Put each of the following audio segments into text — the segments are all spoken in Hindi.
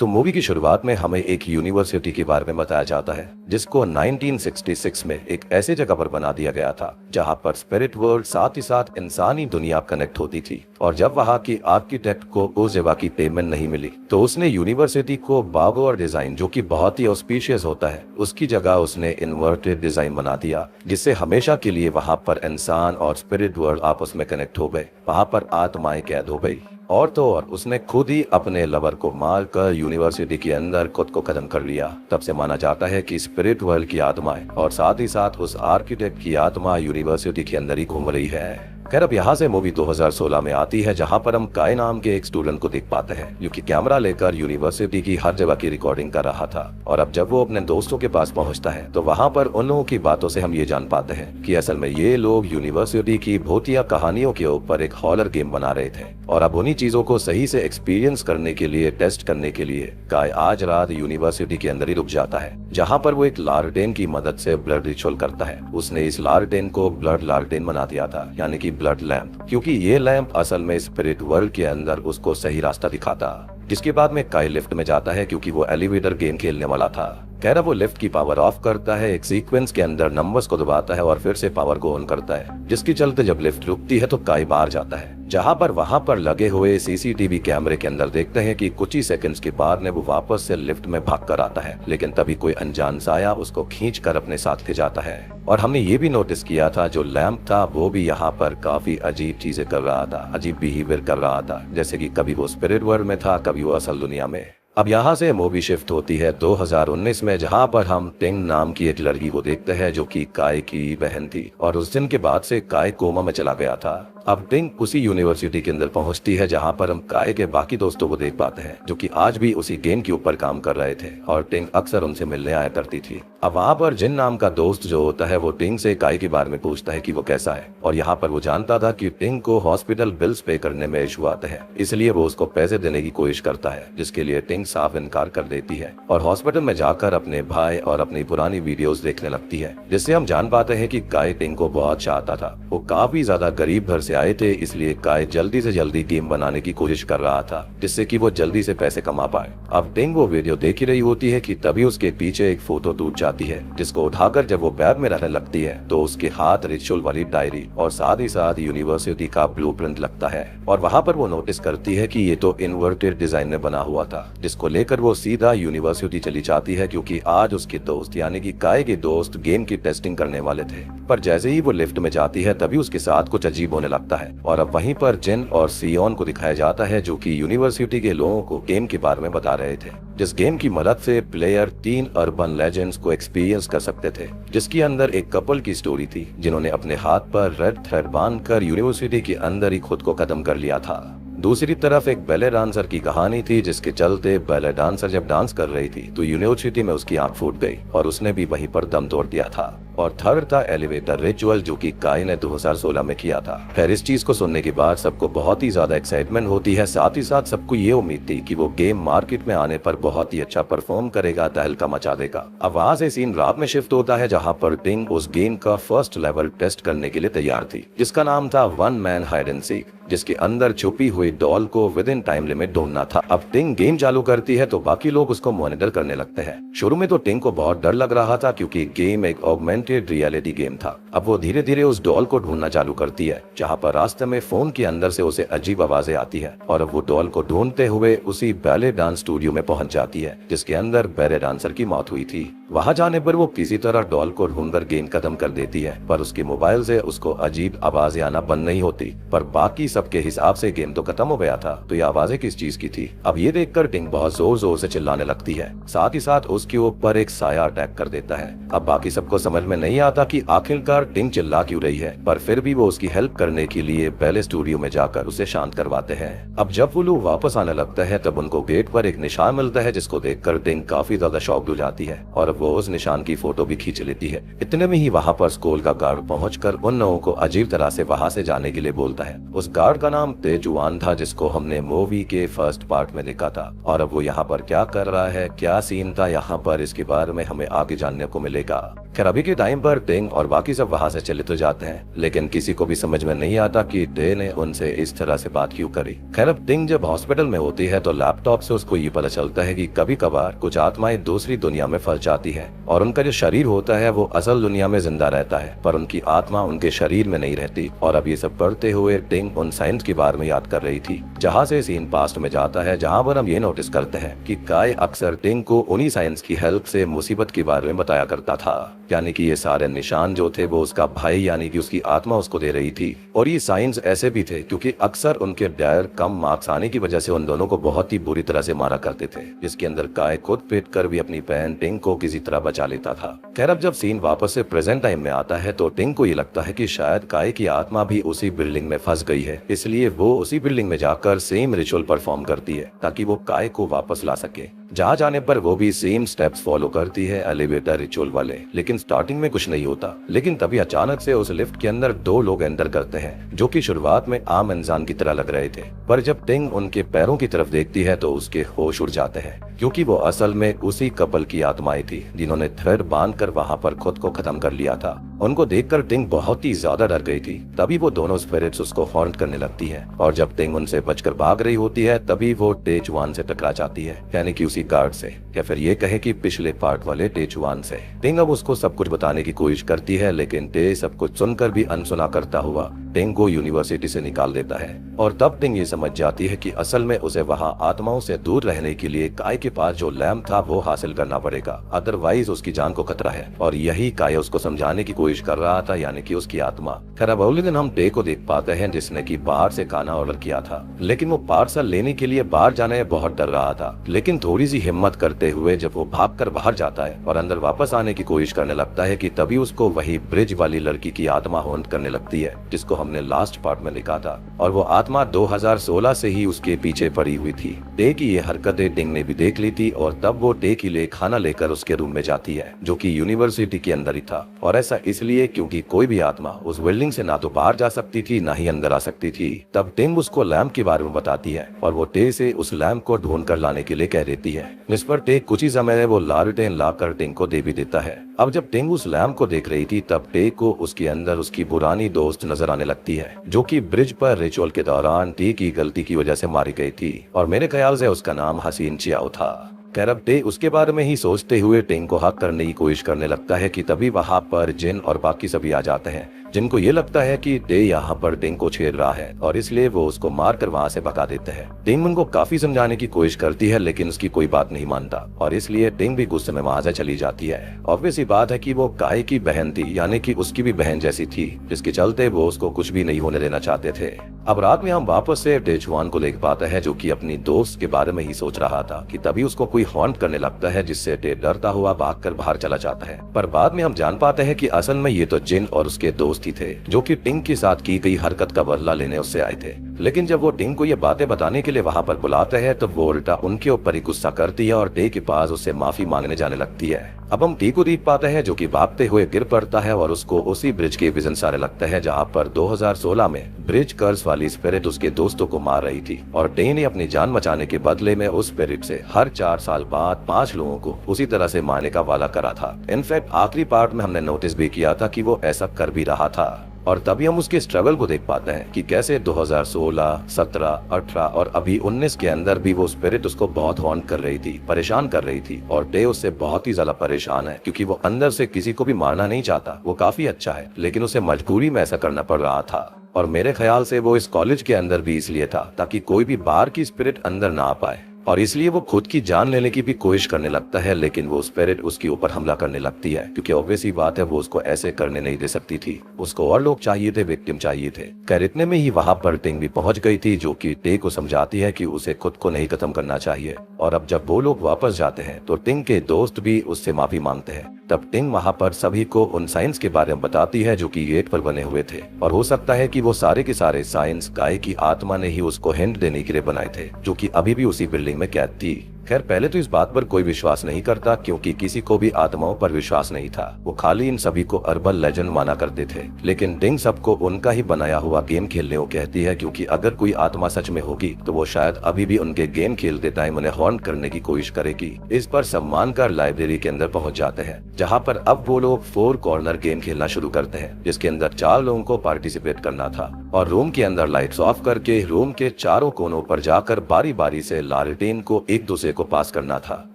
तो मूवी की शुरुआत में हमें एक यूनिवर्सिटी के बारे में बताया जाता है जिसको 1966 में एक ऐसे जगह पर बना दिया गया था जहां पर स्पिरिट वर्ल्ड साथ ही साथ इंसानी दुनिया कनेक्ट होती थी। और जब वहां की आर्किटेक्ट को उस जगह की पेमेंट नहीं मिली तो उसने यूनिवर्सिटी को बागोर डिजाइन, जो कि बहुत ही ऑस्पिशियस होता है, उसकी जगह उसने इन्वर्टेड डिजाइन बना दिया, जिससे हमेशा के लिए वहां पर इंसान और स्पिरिट वर्ल्ड आपस में कनेक्ट हो गए। वहां पर आत्माएं कैद हो गई और तो और उसने खुद ही अपने लवर को मारकर यूनिवर्सिटी के अंदर खुद को खत्म कर लिया। तब से माना जाता है कि स्पिरिट वर्ल्ड की आत्माएं और साथ ही साथ उस आर्किटेक्ट की आत्मा यूनिवर्सिटी के अंदर ही घूम रही है। खैर, अब यहाँ से मूवी 2016 में आती है जहाँ पर हम काय नाम के एक स्टूडेंट को देख पाते हैं जो कि कैमरा लेकर यूनिवर्सिटी की हर जगह की रिकॉर्डिंग कर रहा था। और अब जब वो अपने दोस्तों के पास पहुँचता है तो वहाँ पर उन लोगों की बातों से हम ये जान पाते हैं कि असल में ये लोग यूनिवर्सिटी की भूतिया कहानियों के ऊपर एक हॉरर गेम बना रहे थे। और अब उन्हीं चीजों को सही से एक्सपीरियंस करने के लिए, टेस्ट करने के लिए काय आज रात यूनिवर्सिटी के अंदर ही रुक जाता है, जहाँ पर वो एक लालटेन की मदद से ब्लड रिचुअल करता है। उसने इस लालटेन को ब्लड लालटेन बना दिया था, यानी कि ब्लड लैंप, क्योंकि ये लैंप असल में स्पिरिट वर्ल्ड के अंदर उसको सही रास्ता दिखाता। जिसके बाद में काय लिफ्ट में जाता है क्योंकि वो एलिवेटर गेम खेलने वाला था। कह रहा वो लिफ्ट की पावर ऑफ करता है, एक सीक्वेंस के अंदर नंबर्स को दबाता है और फिर से पावर को ऑन करता है, जिसके चलते जब लिफ्ट रुकती है तो काय बाहर जाता है, जहां पर वहां पर लगे हुए सीसीटीवी कैमरे के अंदर देखते हैं कि कुछ ही सेकंड्स के बाद में वो वापस से लिफ्ट में भाग कर आता है। लेकिन तभी कोई अनजान साया उसको खींच कर अपने साथ ले जाता है। और हमने ये भी नोटिस किया था जो लैंप था वो भी यहाँ पर काफी अजीब चीजें कर रहा था, अजीब बिहेवियर कर रहा था, जैसे कि कभी वो स्पिरिट वर्ल्ड में था, कभी वो असल दुनिया में। अब यहाँ से मूवी शिफ्ट होती है 2019 में, जहाँ पर हम टिंग नाम की एक लड़की को देखते हैं जो कि काय की बहन थी। और उस दिन के बाद से काय कोमा में चला गया था। अब टिंग उसी यूनिवर्सिटी के अंदर पहुंचती है जहां पर हम काय के बाकी दोस्तों को देख पाते हैं जो कि आज भी उसी गेम के ऊपर काम कर रहे थे और टिंग अक्सर उनसे मिलने आया करती थी। अब वहां पर जिन नाम का दोस्त जो होता है वो टिंग से काय के बारे में पूछता है कि वो कैसा है। और यहाँ पर वो जानता था कि टिंग को हॉस्पिटल बिल्स पे करने में इशू आते हैं, इसलिए वो उसको पैसे देने की कोशिश करता है, जिसके लिए टिंग साफ इनकार कर देती है और हॉस्पिटल में जाकर अपने भाई और अपनी पुरानी वीडियोस देखने लगती है, जिससे हम जान पाते हैं कि काय टिंग को बहुत चाहता था। वो काफी ज्यादा गरीब घर से आए थे, इसलिए काय जल्दी से जल्दी गेम बनाने की कोशिश कर रहा था जिससे कि वो जल्दी से पैसे कमा पाए। अब टिंग वो वीडियो देख ही रही होती है कि तभी उसके पीछे एक फोटो टूट जाती है, जिसको उठाकर जब वो बैग में रहने लगती है तो उसके हाथ रिचुअल वाली डायरी और साथ ही साथ यूनिवर्सिटी का ब्लूप्रिंट लगता है। और वहाँ पर वो नोटिस करती है कि ये तो इन्वर्टेड डिजाइन में बना हुआ था, जिसको लेकर वो सीधा यूनिवर्सिटी चली जाती है क्योंकि आज उसके दोस्त यानी कि काय के दोस्त गेम की टेस्टिंग करने वाले थे। पर जैसे ही वो लिफ्ट में जाती है तभी उसके साथ कुछ अजीब होने लगता है। और अब वहीं पर जिन और सियोन को दिखाया जाता है जो कि यूनिवर्सिटी के लोगों को गेम के बारे में बता रहे थे, जिस गेम की मदद से प्लेयर 3 अर्बन लेजेंड्स को एक्सपीरियंस कर सकते थे, जिसके अंदर एक कपल की स्टोरी थी जिन्होंने अपने हाथ पर रेड थ्रेड बांधकर यूनिवर्सिटी के अंदर ही खुद को खत्म कर लिया था। दूसरी तरफ एक बैले डांसर की कहानी थी जिसके चलते बैले डांसर जब डांस कर रही थी तो यूनिवर्सिटी में उसकी आंख फूट गई और उसने भी वहीं पर दम तोड़ दिया था। और थर्ड था एलिवेटर रिचुअल जो कि काय ने 2016 में किया था। फिर इस चीज को सुनने के बाद सबको बहुत ही ज्यादा एक्साइटमेंट होती है, साथ ही साथ सबको ये उम्मीद थी कि वो गेम मार्केट में आने पर बहुत ही अच्छा परफॉर्म करेगा, तहलका मचा देगा। अब वहाँ से सीन रात में शिफ्ट होता है जहाँ पर टिंग उस गेम का फर्स्ट लेवल टेस्ट करने के लिए तैयार थी, जिसका नाम था one man hide and seek, जिसके अंदर छुपी हुई डॉल को विद इन टाइम लिमिट ढूंढना था। अब टिंग गेम चालू करती है तो बाकी लोग उसको मॉनिटर करने लगते हैं। शुरू में तो टिंग को बहुत डर लग रहा था क्योंकि गेम एक ऑगमेंटेड रियलिटी गेम था। अब वो धीरे धीरे उस डॉल को ढूंढना चालू करती है, जहाँ पर रास्ते में फोन के अंदर से उसे अजीब आवाजें आती है और अब वो डॉल को ढूंढते हुए उसी बैले डांस स्टूडियो में पहुंच जाती है जिसके अंदर बैले डांसर की मौत हुई थी। वहां जाने पर वो किसी तरह डॉल को ढूंढकर गेम खत्म कर देती है, पर उसके मोबाइल से उसको अजीब आवाजें आना बंद नहीं होती। पर बाकी सबके हिसाब से गेम तो खत्म हो गया था, तो ये आवाजें किस चीज की थी? अब ये देखकर टिंग बहुत जोर जोर से चिल्लाने लगती है, साथ ही साथ उसके ऊपर एक साया अटैक कर देता है। अब बाकी सबको समझ में नहीं आता कि आखिरकार टिंग चिल्ला क्यों रही है, पर फिर भी वो उसकी हेल्प करने के लिए पहले स्टूडियो में जाकर उसे शांत करवाते हैं। अब जब वो लोग वापस आने लगता है तब उनको गेट पर एक निशान मिलता है, जिसको देखकर टिंग काफी ज्यादा शॉक्ड हो जाती है और वो उस निशान की फोटो भी खींच लेती है। इतने में ही वहाँ पर स्कूल का गार्ड पहुंचकर उन लोगों को अजीब तरह से वहाँ से जाने के लिए बोलता है। उस गार्ड का नाम तेजुआन था, जिसको हमने मूवी के फर्स्ट पार्ट में देखा था। और अब वो यहाँ पर क्या कर रहा है, क्या सीन था यहाँ पर, इसके बारे में हमें आगे जानने को मिलेगा। खैर अभी के टाइम पर टिंग और बाकी सब वहां से चले तो जाते हैं, लेकिन किसी को भी समझ में नहीं आता कि डे ने उनसे इस तरह से बात क्यों करी। खैर अब टिंग जब हॉस्पिटल में होती है तो लैपटॉप से उसको ये पता चलता है कि कभी कभार कुछ आत्माएं दूसरी दुनिया में फंस जाती है और उनका जो शरीर होता है वो असल दुनिया में जिंदा रहता है, पर उनकी आत्मा उनके शरीर में नहीं रहती। और अब ये सब पढ़ते हुए टिंग उन साइंस के बारे में याद कर रही थी, जहाँ से सीन पास्ट में जाता है, जहाँ पर हम ये नोटिस करते हैं कि काय अक्सर टिंग को उन्हीं साइंस की हेल्प से मुसीबत के बारे में बताया करता था, यानी कि ये सारे निशान जो थे वो उसका भाई यानी कि उसकी आत्मा उसको दे रही थी। और ये साइंस ऐसे भी थे क्योंकि अक्सर उनके डैड कम मार्क्स आने की वजह से उन दोनों को बहुत ही बुरी तरह से मारा करते थे, जिसके अंदर काय खुद पिट कर भी अपनी बहन टिंग को किसी तरह बचा लेता था। खैर अब जब सीन वापस से प्रेजेंट टाइम में आता है तो टिंग को ये लगता है कि शायद काय की आत्मा भी उसी बिल्डिंग में फंस गई है, इसलिए वो उसी बिल्डिंग में जाकर सेम रिचुअल परफॉर्म करती है ताकि वो काय को वापस ला सके। जहाँ जाने पर वो भी सेम स्टेप्स फॉलो करती है एलिवेटर रिचुअल वाले, लेकिन स्टार्टिंग में कुछ नहीं होता। लेकिन तभी अचानक से उस लिफ्ट के अंदर दो लोग एंटर करते हैं जो कि शुरुआत में आम इंसान की तरह लग रहे थे, पर जब टिंग उनके पैरों की तरफ देखती है तो उसके होश उड़ जाते हैं, क्योंकि वो असल में उसी कपल की आत्माएं थी जिन्होंने थ्रेड बांधकर वहां पर खुद को खत्म कर लिया था। उनको देखकर टिंग बहुत ही ज्यादा डर गई थी। तभी वो दोनों स्पिरिट्स उसको हॉन्ट करने लगती है और जब टिंग उनसे बचकर भाग रही होती है तभी वो टेचुआन से टकरा जाती है, यानी कि उसी गार्ड से, या फिर ये कहे कि पिछले पार्ट वाले टेचुआन से। टिंग अब उसको सब कुछ बताने की कोशिश करती है, लेकिन टे सब कुछ सुनकर भी अनसुना करता हुआ टिंग को यूनिवर्सिटी से निकाल देता है। और तब टिंग ये समझ जाती है कि असल में उसे वहाँ आत्माओं से दूर रहने के लिए काय के पास जो लैम्प था वो हासिल करना पड़ेगा, अदरवाइज उसकी जान को खतरा है। और यही काय उसको समझाने की कोशिश कर रहा था, यानी कि उसकी आत्मा। खैर अब अगले दिन हम टे को देख पाते हैं जिसने की बाहर से खाना ऑर्डर किया था, लेकिन वो पार्सल लेने के लिए बाहर जाने में बहुत डर रहा था। लेकिन थोड़ी सी हिम्मत करते हुए जब वो भागकर बाहर जाता है और अंदर वापस आने की कोशिश करने लगता है कि तभी उसको वही ब्रिज वाली लड़की की आत्मा हॉन्ट करने लगती है, जिसको हमने लास्ट पार्ट में लिखा था। और वो आत्मा 2016 से ही उसके पीछे पड़ी हुई थी। टे की ये हरकतें टिंग ने भी देख ली थी और तब वो टे के लिए खाना लेकर उसके रूम में जाती है, जो कि यूनिवर्सिटी के अंदर ही था। और ऐसा इसलिए क्योंकि कोई भी आत्मा उस बिल्डिंग से ना तो बाहर जा सकती थी ना ही अंदर आ सकती थी। तब टिंग उसको लैम्प के बारे में बताती है और वो टे से उस लैम्प को ढूंढ कर लाने के लिए कह देती है, जिस पर टे कुछ ही समय में वो लालटेन लाकर टिंग को दे भी देता है। अब जब टिंग उस लैम्प को देख रही थी तब टे को उसके अंदर उसकी पुरानी दोस्त नजर आने लगती है, जो कि ब्रिज पर रिचुअल के दौरान टे की गलती की वजह से मारी गई थी, और मेरे ख्याल से उसका नाम हसीन चियाओ था। खैर अब टे उसके बारे में ही सोचते हुए टिंग को हक करने की कोशिश करने लगता है कि तभी वहाँ पर जिन और बाकी सभी आ जाते हैं, जिनको ये लगता है कि टे यहाँ पर टिंग को छेड़ रहा है और इसलिए वो उसको मारकर वहाँ से भगा देते हैं। टिंग उनको काफी समझाने की कोशिश करती है, लेकिन उसकी कोई बात नहीं मानता और इसलिए टिंग भी गुस्से में वहाँ से चली जाती है। ऑब्वियस ही बात है कि वो काय की बहन थी, यानी कि उसकी भी बहन जैसी थी, जिसके चलते वो उसको कुछ भी नहीं होने देना चाहते थे। अब रात में हम वापस से टेचुआन को देख पाते हैं, जो कि अपनी दोस्त के बारे में ही सोच रहा था कि तभी उसको कोई हॉन्ट करने लगता है, जिससे टे डरता हुआ भागकर बाहर चला जाता है। पर बाद में हम जान पाते हैं कि असल में ये तो जिन और उसके दोस्त ही थे, जो कि टिंग के साथ की गई हरकत का बदला लेने उससे आए थे। लेकिन जब वो टिंग को ये बातें बताने के लिए वहाँ पर बुलाते हैं तो वो उल्टा उनके ऊपर ही गुस्सा करती है और टे के पास उससे माफी मांगने जाने लगती है। अब हम टी को देख पाते हैं, जो कि भागते हुए गिर पड़ता है और उसको उसी ब्रिज के विजन सारे लगता है जहाँ पर 2016 में ब्रिज कर्स वाली स्पिरिट उसके दोस्तों को मार रही थी, और टे ने अपनी जान बचाने के बदले में उस स्पिरिट से हर 4 साल बाद 5 लोगों को उसी तरह से मारने का वादा करा था। इनफैक्ट आखिरी पार्ट में हमने नोटिस भी किया था कि वो ऐसा कर भी रहा था। और तभी हम उसके स्ट्रगल को देख पाते हैं कि कैसे 2016, 17, 18 और अभी 19 के अंदर भी वो स्पिरिट उसको बहुत हॉन्ट कर रही थी, परेशान कर रही थी। और टे उससे बहुत ही ज्यादा परेशान है, क्योंकि वो अंदर से किसी को भी मारना नहीं चाहता। वो काफी अच्छा है, लेकिन उसे मजबूरी में ऐसा करना पड़ रहा था। और मेरे ख्याल से वो इस कॉलेज के अंदर भी इसलिए था ताकि कोई भी बाहर की स्पिरिट अंदर ना आ पाए, और इसलिए वो खुद की जान लेने की भी कोशिश करने लगता है। लेकिन वो स्पिरिट उसके ऊपर हमला करने लगती है, क्योंकि ऑब्वियस ही बात है वो उसको ऐसे करने नहीं दे सकती थी। उसको और लोग चाहिए थे, विक्टिम चाहिए थे। खैर इतने में ही वहाँ पर टिंग भी पहुंच गई थी, जो कि टे को समझाती है कि उसे खुद को नहीं खत्म करना चाहिए। और अब जब वो लोग वापस जाते हैं तो टिंग के दोस्त भी उससे माफी मांगते हैं। तब टिंग वहाँ पर सभी को उन साइंस के बारे में बताती है जो कि गेट पर बने हुए थे, और हो सकता है कि वो सारे के सारे साइंस गाय की आत्मा ने ही उसको हिंट देने के लिए बनाए थे, जो कि अभी भी उसी बिल्डिंग में कैद थी। खैर पहले तो इस बात पर कोई विश्वास नहीं करता क्योंकि किसी को भी आत्माओं पर विश्वास नहीं था। वो खाली इन सभी को अर्बन लेजेंड माना करते थे। लेकिन टिंग सबको उनका ही बनाया हुआ गेम खेलने को कहती है क्योंकि अगर कोई आत्मा सच में होगी तो वो शायद अभी भी उनके गेम खेलते टाइम उन्हें हॉर्न करने की कोशिश करेगी। इस पर सब मानकर लाइब्रेरी के अंदर पहुंच जाते हैं जहाँ पर अब वो लोग 4 कॉर्नर गेम खेलना शुरू करते हैं जिसके अंदर 4 लोगों को पार्टिसिपेट करना था और रूम के अंदर लाइट्स ऑफ करके रूम के चारों कोनों पर जाकर बारी बारी से लालटेन को एक दूसरे को पास करना था।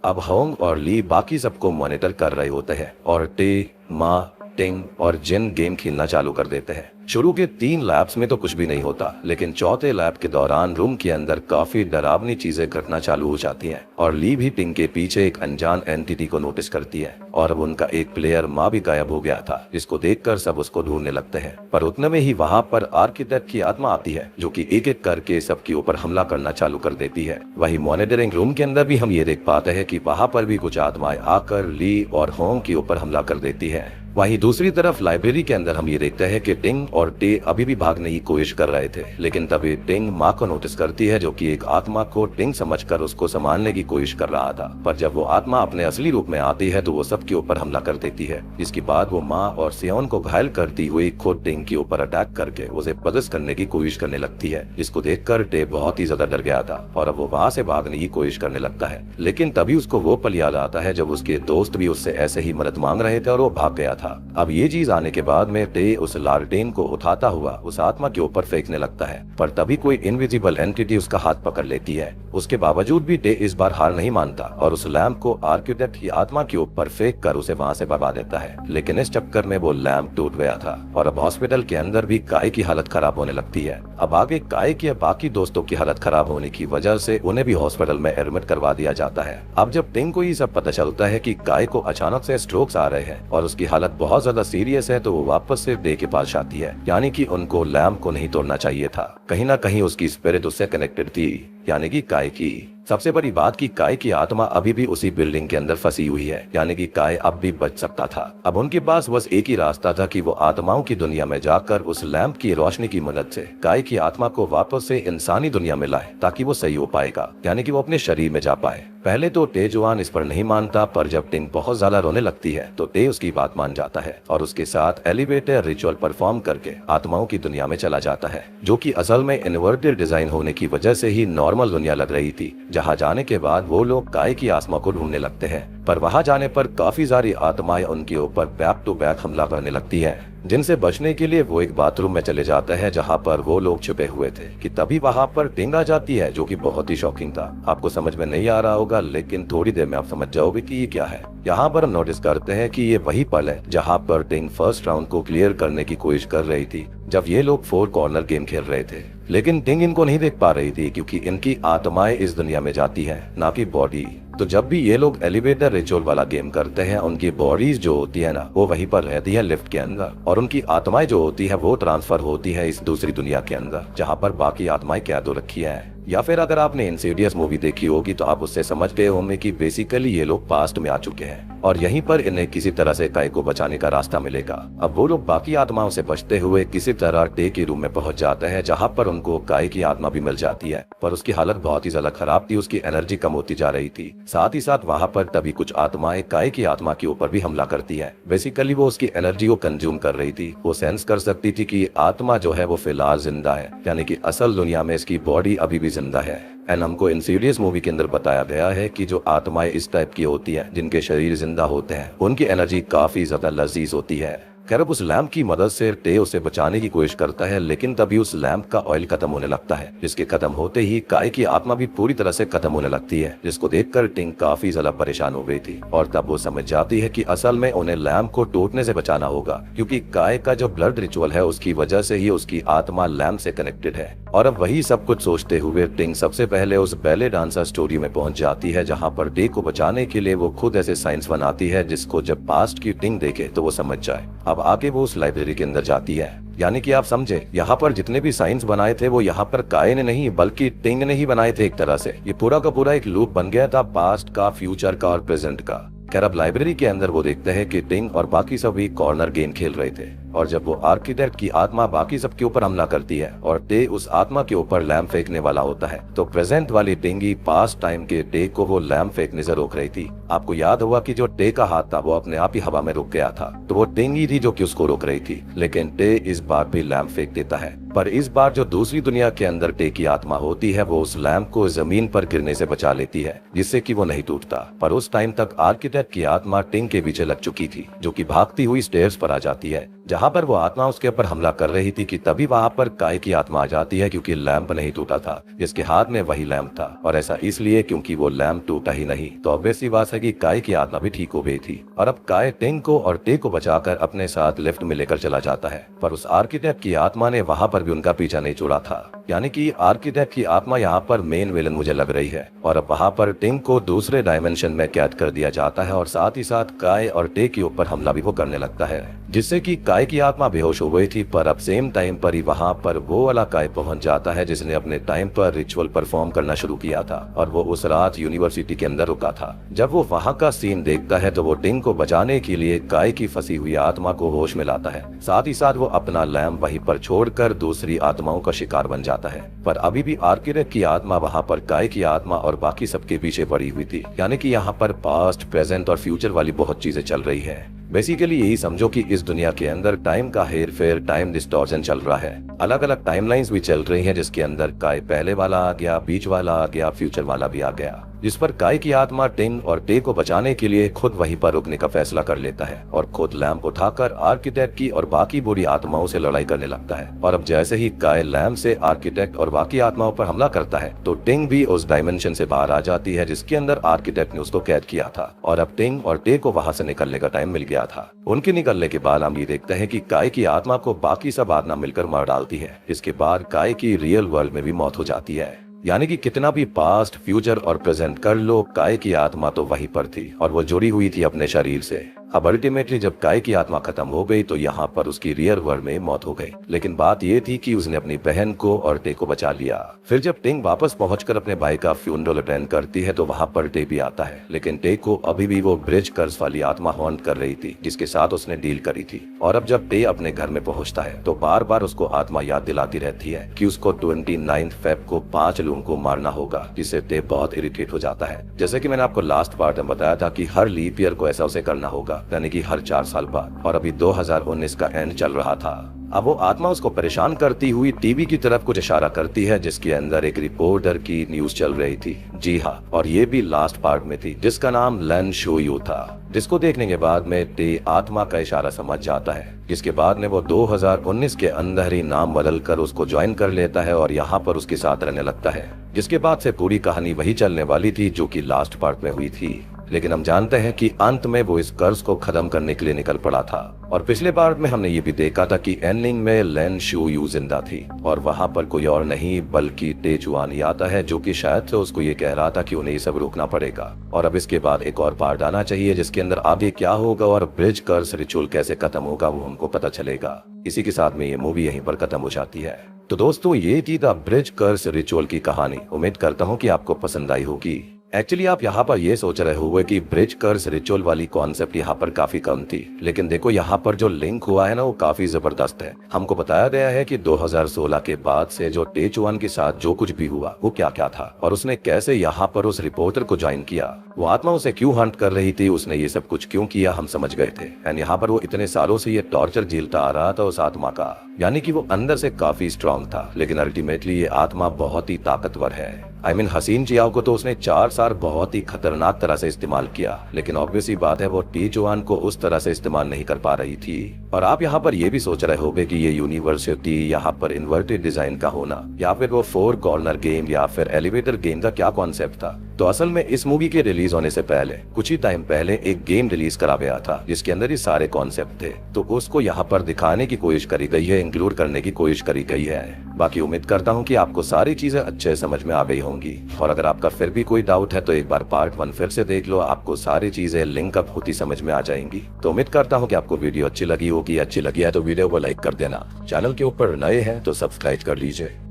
अब होंग और ली बाकी सबको मॉनिटर कर रहे होते हैं और टे, मा, टिंग और जिन गेम खेलना चालू कर देते हैं। शुरू के 3 लैब्स में तो कुछ भी नहीं होता लेकिन चौथे लैब के दौरान रूम के अंदर काफी डरावनी चीजें घटना चालू हो जाती हैं और ली भी टिंग के पीछे एक अनजान एंटिटी को नोटिस करती है और अब उनका एक प्लेयर माँ भी गायब हो गया था जिसको देखकर सब उसको ढूंढने लगते हैं। पर उतने में ही वहाँ पर आर्किटेक्ट की आत्मा आती है जो कि एक एक करके सबके ऊपर हमला करना चालू कर देती है। वही मॉनिटरिंग रूम के अंदर भी हम ये देख पाते हैं कि वहाँ पर भी कुछ आत्माएं आकर ली और होंग के ऊपर हमला कर देती है। वहीं दूसरी तरफ लाइब्रेरी के अंदर हम ये देखते हैं कि टिंग और टे अभी भी भागने की कोशिश कर रहे थे लेकिन तभी टिंग माँ को नोटिस करती है जो कि एक आत्मा को टिंग समझकर उसको संभालने की कोशिश कर रहा था। पर जब वो आत्मा अपने असली रूप में आती है तो वो सबके ऊपर हमला कर देती है जिसके बाद वो माँ और सियोन को घायल करती हुई खुद टिंग के ऊपर अटैक करके उसे पदस करने की कोशिश करने लगती है जिसको देखकर टे बहुत ही ज्यादा डर गया था और अब वो वहाँ से भागने की कोशिश करने लगता है। लेकिन तभी उसको वो पल याद आता है जब उसके दोस्त भी उससे ऐसे ही मदद मांग रहे थे और वो भाग गया था। अब ये चीज आने के बाद में टे उस लालटेन को उठाता हुआ उस आत्मा के ऊपर फेंकने लगता है पर तभी कोई इनविजिबल एंटिटी उसका हाथ पकड़ लेती है। उसके बावजूद भी टे इस बार हार नहीं मानता और उस लैंप को आर्किटेक्ट की आत्मा के ऊपर फेंक कर उसे वहाँ से भगा देता है। लेकिन इस चक्कर में वो लैंप टूट गया था और अब हॉस्पिटल के अंदर भी काय की हालत खराब होने लगती है। अब आगे काय के बाकी दोस्तों की हालत खराब होने की वजह से उन्हें भी हॉस्पिटल में एडमिट करवा दिया जाता है। अब जब टिंग को ये सब पता चलता है कि काय को अचानक से स्ट्रोक्स आ रहे हैं और उसकी हालत बहुत ज्यादा सीरियस है तो वो वापस से डे के पास जाती है यानी कि उनको लैंप को नहीं तोड़ना चाहिए था। कहीं ना कहीं उसकी स्पिरिट उससे कनेक्टेड थी यानी कि काय की। सबसे बड़ी बात कि काय की आत्मा अभी भी उसी बिल्डिंग के अंदर फंसी हुई है यानी कि काय अब भी बच सकता था। अब उनके पास बस एक ही रास्ता था कि वो आत्माओं की दुनिया में जाकर उस लैंप की रोशनी की मदद से काय की आत्मा को वापस से इंसानी दुनिया में लाए ताकि वो सही हो पाएगा यानी कि वो अपने शरीर में जा पाए। पहले तो टे जुआन इस पर नहीं मानता पर जब टिंग बहुत ज्यादा रोने लगती है तो टे उसकी बात मान जाता है और उसके साथ एलिवेटर रिचुअल परफॉर्म करके आत्माओं की दुनिया में चला जाता है जो कि असल में इन्वर्टेड डिजाइन होने की वजह से ही नॉर्मल दुनिया लग रही थी। जहाँ जाने के बाद वो लोग काय की आत्मा को ढूंढने लगते हैं पर वहाँ जाने पर काफी सारी आत्माएं उनके ऊपर बैक टू बैक हमला करने लगती हैं जिनसे बचने के लिए वो एक बाथरूम में चले जाते हैं जहाँ पर वो लोग छुपे हुए थे कि तभी वहाँ पर टिंग आ जाती है जो कि बहुत ही शॉकिंग था। आपको समझ में नहीं आ रहा होगा लेकिन थोड़ी देर में आप समझ जाओगे कि ये क्या है। यहाँ पर हम नोटिस करते हैं कि ये वही पल है जहाँ पर टिंग फर्स्ट राउंड को क्लियर करने की कोशिश कर रही थी जब ये लोग 4 कॉर्नर गेम खेल रहे थे लेकिन टिंग इनको नहीं देख पा रही थी क्योंकि इनकी आत्माएं इस दुनिया में जाती है ना कि बॉडी। तो जब भी ये लोग एलिवेटर रिचुअल वाला गेम करते हैं उनकी बॉडीज जो होती है ना वो वहीं पर रहती है लिफ्ट के अंदर और उनकी आत्माएं जो होती है वो ट्रांसफर होती है इस दूसरी दुनिया के अंदर जहाँ पर बाकी आत्माएं कैद हो रखी है। या फिर अगर आपने इंसीडियस मूवी देखी होगी तो आप उससे समझ गए होंगे कि बेसिकली ये लोग पास्ट में आ चुके हैं और यहीं पर इन्हें किसी तरह से काय को बचाने का रास्ता मिलेगा। अब वो लोग बाकी आत्माओं से बचते हुए किसी तरह टे के रूम में पहुंच जाते हैं जहां पर उनको काय की आत्मा भी मिल जाती है पर उसकी हालत बहुत ही ज्यादा खराब थी, उसकी एनर्जी कम होती जा रही थी। साथ ही साथ वहां पर तभी कुछ आत्माएं काय की आत्मा के ऊपर भी हमला करती है। बेसिकली वो उसकी एनर्जी को कंज्यूम कर रही थी। वो सेंस कर सकती थी कि आत्मा जो है वो फिलहाल जिंदा है यानी कि असल दुनिया में इसकी बॉडी अभी भी जिंदा है। एंड हमको इंसीडियस मूवी के अंदर बताया गया है कि जो आत्माएं इस टाइप की होती हैं जिनके शरीर जिंदा होते हैं उनकी एनर्जी काफी ज्यादा लजीज होती है। खैर अब उस लैंप की मदद से टे उसे बचाने की कोशिश करता है लेकिन तभी उस लैंप का ऑयल खत्म होने लगता है जिसके खत्म होते ही काय की आत्मा भी पूरी तरह से खत्म होने लगती है जिसको देखकर टिंग काफी ज्यादा परेशान हो गई थी और तब वो समझ जाती है कि असल में उन्हें लैंप को टूटने से बचाना होगा क्योंकि काय का जो ब्लड रिचुअल है उसकी वजह से ही उसकी आत्मा लैंप से कनेक्टेड है। और अब वही सब कुछ सोचते हुए टिंग सबसे पहले उस बैले डांसर स्टोरी में पहुंच जाती है जहाँ पर डे को बचाने के लिए वो खुद ऐसे साइंस बनाती है जिसको जब पास्ट की टिंग देखे तो वो समझ जाए। अब आगे वो उस लाइब्रेरी के अंदर जाती है यानी कि आप समझे यहाँ पर जितने भी साइंस बनाए थे वो यहाँ पर काय ने नहीं बल्कि टिंग ने ही बनाए थे। एक तरह से ये पूरा का पूरा एक लूप बन गया था पास्ट का, फ्यूचर का और प्रेजेंट का। खैर अब लाइब्रेरी के अंदर वो देखते हैं कि टिंग और बाकी सभी कॉर्नर गेम खेल रहे थे और जब वो आर्किटेक्ट की आत्मा बाकी सबके ऊपर हमला करती है और टे उस आत्मा के ऊपर लैम्प फेंकने वाला होता है, तो प्रेजेंट वाली टिंगी पास्ट टाइम के टे को वो लैम्प फेंकने से रोक रही थी। आपको याद हुआ कि जो टे का हाथ था वो अपने आप ही हवा में रुक गया था, तो वो टिंगी थी जो कि उसको रोक रही थी। लेकिन टे इस बार भी लैम्प फेंक देता है, पर इस बार जो दूसरी दुनिया के अंदर टे की आत्मा होती है वो उस लैम्प को जमीन पर गिरने से बचा लेती है, जिससे कि वो नहीं टूटता। पर उस टाइम तक आर्किटेक्ट की आत्मा टिंग के पीछे लग चुकी थी, जो कि भागती हुई स्टेयर्स पर आ जाती है जहां पर वो आत्मा उसके ऊपर हमला कर रही थी कि तभी वहां पर काय की आत्मा आ जाती है, क्योंकि लैंप नहीं टूटा था, जिसके हाथ में वही लैंप था। और ऐसा इसलिए क्योंकि वो लैंप टूटा ही नहीं, तो ऑब्वियस सी बात है कि काय की आत्मा भी ठीक हो गई थी। और अब काय टिंग को और टे को बचाकर अपने साथ लिफ्ट में लेकर चला जाता है, पर उस आर्किटेक्ट की आत्मा ने वहां पर भी उनका पीछा नहीं छोड़ा था। यानी कि आर्किटेक्ट की आत्मा यहाँ पर मेन विलन मुझे लग रही है। और अब वहाँ पर टिंग को दूसरे डायमेंशन में कैद कर दिया जाता है और साथ ही साथ काय और टे के ऊपर हमला भी वो करने लगता है, जिससे कि काय की आत्मा बेहोश हो गई थी। पर अब सेम टाइम पर ही वहाँ पर वो वाला काय पहुंच जाता है जिसने अपने टाइम पर रिचुअल परफॉर्म करना शुरू किया था, और वो उस रात यूनिवर्सिटी के अंदर रुका था। जब वो वहाँ का सीन देखता है तो वो टिंग को बचाने के लिए काय की फंसी हुई आत्मा को होश में लाता है। साथ ही साथ वो अपना लैम्प वहीं पर छोड़कर दूसरी आत्माओं का शिकार बन जाता है। पर अभी भी आर्किटेक्ट की आत्मा वहाँ पर काय की आत्मा और बाकी सबके पीछे पड़ी हुई थी। यानी कि यहाँ पर पास्ट, प्रेजेंट और फ्यूचर वाली बहुत चीजें चल रही है। बेसिकली यही समझो कि इस दुनिया के अंदर टाइम का हेर फेर, टाइम डिस्टॉर्शन चल रहा है। अलग अलग टाइमलाइंस भी चल रही हैं, जिसके अंदर काय पहले वाला आ गया, बीच वाला आ गया, फ्यूचर वाला भी आ गया, जिस पर काय की आत्मा टिंग और टे को बचाने के लिए खुद वहीं पर रुकने का फैसला कर लेता है और खुद लैम्प उठाकर आर्किटेक्ट की और बाकी बुरी आत्माओं से लड़ाई करने लगता है। और अब जैसे ही काय लैम्प से आर्किटेक्ट और बाकी आत्माओं पर हमला करता है तो टिंग भी उस डायमेंशन से बाहर आ जाती है जिसके अंदर आर्किटेक्ट ने उसको कैद किया था। और अब टिंग और टे को वहां से निकलने का टाइम मिल गया था। उनके निकलने के बाद हम ये देखते हैं कि काय की आत्मा को बाकी सब आत्मा मिलकर मार डालती है, जिसके बाद काय की रियल वर्ल्ड में भी मौत हो जाती है। यानी कि कितना भी पास्ट, फ्यूचर और प्रेजेंट कर लो, काय की आत्मा तो वहीं पर थी और वो जुड़ी हुई थी अपने शरीर से। अब अल्टीमेटली जब काय की आत्मा खत्म हो गई तो यहाँ पर उसकी रियल वर्ल्ड में मौत हो गई। लेकिन बात ये थी कि उसने अपनी बहन को और टे को बचा लिया। फिर जब टिंग वापस पहुंचकर अपने भाई का फ्यूनरल अटेंड करती है तो वहाँ पर टे भी आता है, लेकिन टे को अभी भी वो ब्रिज कर्स वाली आत्मा हॉन्ट कर रही थी जिसके साथ उसने डील करी थी। और अब जब टे अपने घर में पहुंचता है तो बार बार उसको आत्मा याद दिलाती रहती है कि उसको 29 फेब को 5 लोगों को मारना होगा, जिससे टे बहुत इरिटेट हो जाता है। जैसे कि मैंने आपको लास्ट पार्ट में बताया था कि हर लीप ईयर को ऐसा उसे करना होगा, यानी कि हर 4 साल बाद। और अभी 2019 का एंड चल रहा था। अब वो आत्मा उसको परेशान करती हुई टीवी की तरफ कुछ इशारा करती है जिसके अंदर एक रिपोर्टर की न्यूज चल रही थी। जी हाँ, और ये भी लास्ट पार्ट में थी, जिसका नाम लन शो यू था, जिसको देखने के बाद में टे आत्मा का इशारा समझ जाता है। जिसके बाद में वो 2019 के अंदर ही नाम बदल कर उसको ज्वाइन कर लेता है और यहाँ पर उसके साथ रहने लगता है। जिसके बाद से पूरी कहानी वही चलने वाली थी जो कि लास्ट पार्ट में हुई थी। लेकिन हम जानते हैं कि अंत में वो इस कर्ज को खत्म करने के लिए निकल पड़ा था। और पिछले पार्ट में हमने ये भी देखा था कि एंडिंग में लेन शू यू जिंदा थी और वहाँ पर कोई और नहीं बल्कि टे चुआन ही आता है, जो कि शायद से उसको ये कह रहा था कि उन्हें ये सब रोकना पड़ेगा। और अब इसके बाद एक और पार्ट आना चाहिए जिसके अंदर आगे क्या होगा और ब्रिज कर्स रिचुअल कैसे खत्म होगा वो हमको पता चलेगा। इसी के साथ में ये मूवी यहीं पर खत्म हो जाती है। तो दोस्तों, ये थी द ब्रिज कर्स रिचुअल की कहानी। उम्मीद करता हूँ कि आपको पसंद आई होगी। एक्चुअली आप यहाँ पर ये सोच रहे हुए कि ब्रिज कर्स रिचुअल वाली कॉन्सेप्ट यहाँ पर काफी कम थी, लेकिन देखो यहाँ पर जो लिंक हुआ है ना वो काफी जबरदस्त है। हमको बताया गया है कि 2016 के बाद से जो टे चुआन के साथ जो कुछ भी हुआ वो क्या क्या था और उसने कैसे यहाँ पर उस रिपोर्टर को ज्वाइन किया, वो आत्मा उसे क्यों हंट कर रही थी, उसने ये सब कुछ क्यों किया, हम समझ गए थे। एंड यहाँ पर वो इतने सालों से ये टॉर्चर झेलता आ रहा था उस आत्मा का, यानी कि वो अंदर से काफी स्ट्रांग था, लेकिन अल्टीमेटली ये आत्मा बहुत ही ताकतवर है। हसीन जियाओ को तो उसने 4 साल बहुत ही खतरनाक तरह से इस्तेमाल किया, लेकिन ऑब्वियस ही बात है वो टी चुआन को उस तरह से इस्तेमाल नहीं कर पा रही थी। और आप यहाँ पर ये भी सोच रहे होंगे कि ये यूनिवर्सिटी यहाँ पर इन्वर्टेड डिजाइन का होना या फिर वो 4 कॉर्नर गेम या फिर एलिवेटर गेम का क्या कॉन्सेप्ट था। तो असल में इस मूवी के रिलीज होने से पहले कुछ ही टाइम पहले एक गेम रिलीज करा गया था जिसके अंदर ये सारे कॉन्सेप्ट थे, तो उसको यहाँ पर दिखाने की कोशिश करी गई है, इंक्लूड करने की कोशिश करी गई है। बाकी उम्मीद करता हूँ कि आपको सारी चीजें अच्छे समझ में आ गई होंगी। और अगर आपका फिर भी कोई डाउट है तो एक बार पार्ट 1 फिर से देख लो, आपको सारी चीजें लिंक अप होती समझ में आ जाएंगी। तो उम्मीद करता हूँ कि आपको वीडियो अच्छी लगी होगी। अच्छी लगी है तो वीडियो को लाइक कर देना, चैनल के ऊपर नए हैं तो सब्सक्राइब कर लीजिए।